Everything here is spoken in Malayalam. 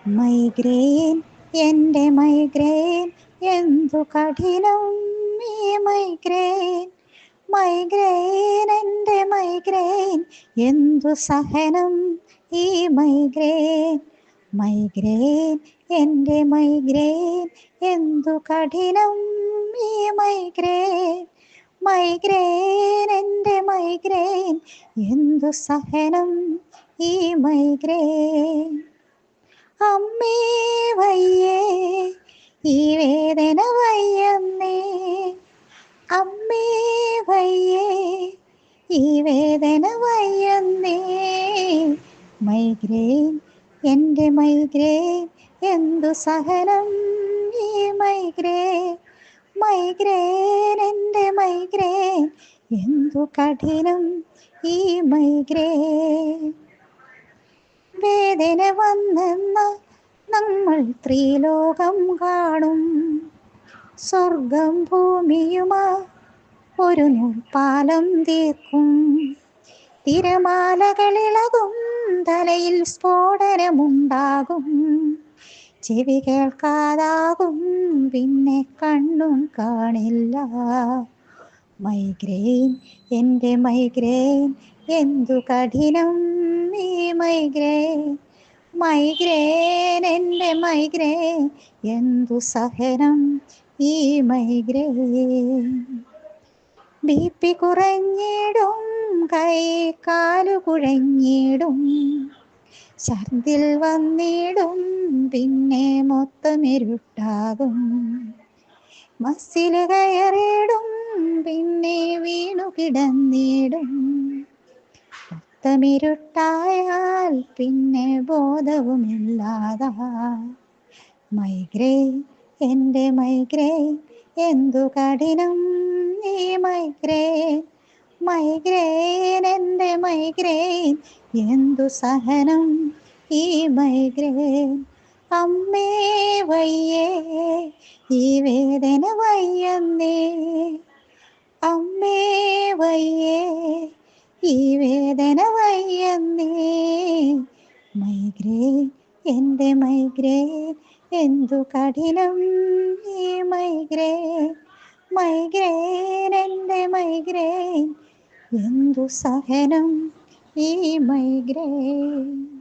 മൈഗ്രെയിൻ എൻ്റെ മൈഗ്രെയിൻ എന്തു കഠിനം ഈ മൈഗ്രെയിൻ. മൈഗ്രെയിൻ എൻ്റെ മൈഗ്രെയിൻ എന്തു സഹനം ഈ മൈഗ്രെയിൻ. മൈഗ്രെയിൻ എൻ്റെ മൈഗ്രെയിൻ എന്തു കഠിനം ഈ മൈഗ്രെയിൻ. മൈഗ്രെയിൻ എൻ്റെ മൈഗ്രെയിൻ എന്തു സഹനം ഈ മൈഗ്രെയിൻ. അമ്മേ വയ്യേ ഈ വേദന വയ്യന്നേ. അമ്മേ വയ്യേ ഈ വേദന വയ്യന്നേ. മൈഗ്രെയിൻ എൻ്റെ മൈഗ്രെയിൻ എന്തു സഹനം ഈ മൈഗ്രെയിൻ. മൈഗ്രെയിൻ എൻ്റെ മൈഗ്രെയിൻ എന്തു കഠിനം ഈ മൈഗ്രെയിൻ. വേദന വന്നെന്ന നമ്മൾ ത്രിലോകം കാണും. സ്വർഗം ഭൂമിയുമാ ഒരു നൂൽപ്പാലം തീർക്കും. തിരമാലകളിളകും, തലയിൽ സ്ഫോടനമുണ്ടാകും. ചെവി കേൾക്കാതാകും, പിന്നെ കണ്ണും കാണില്ല. മൈഗ്രെയിൻ എൻ്റെ മൈഗ്രെയിൻ എന്തു കഠിനം ഈ മൈഗ്രെയിൻ. മൈഗ്രെയിൻ എൻ്റെ മൈഗ്രെയിൻ എന്തു സഹനം ഈ മൈഗ്രെയിൻ. ബി.പി കുറഞ്ഞിടും, കൈ കാലു കുഴഞ്ഞിടും. ഛർദിൽ വന്നിടും, പിന്നെ മൊത്തമിരുട്ടാകും. മസിൽ കയറിടും, പിന്നെ വീണു കിടന്നിടും. മൊത്തമിരുട്ടായാൽ പിന്നെ ബോധവുമില്ലാതാ. മൈഗ്രെയിൻ എൻ്റെ മൈഗ്രെയിൻ എന്തു കഠിനം ഈ മൈഗ്രെയിൻ. മൈഗ്രെയിൻ എൻ്റെ മൈഗ്രെയിൻ എന്തു സഹനം ഈ മൈഗ്രെയിൻ. അമ്മേ വയ്യേ ഈ വേദന വയ്യന്നേ. അമ്മേ വയ്യേ ഈ വേദന വയ്യന്നേ. മൈഗ്രെയിൻ എൻ്റെ മൈഗ്രെയിൻ എന്തു കഠിനം ഈ മൈഗ്രെയിൻ. മൈഗ്രെയിൻ എൻ്റെ മൈഗ്രെയിൻ എന്തു സഹനം ഈ മൈഗ്രെയിൻ.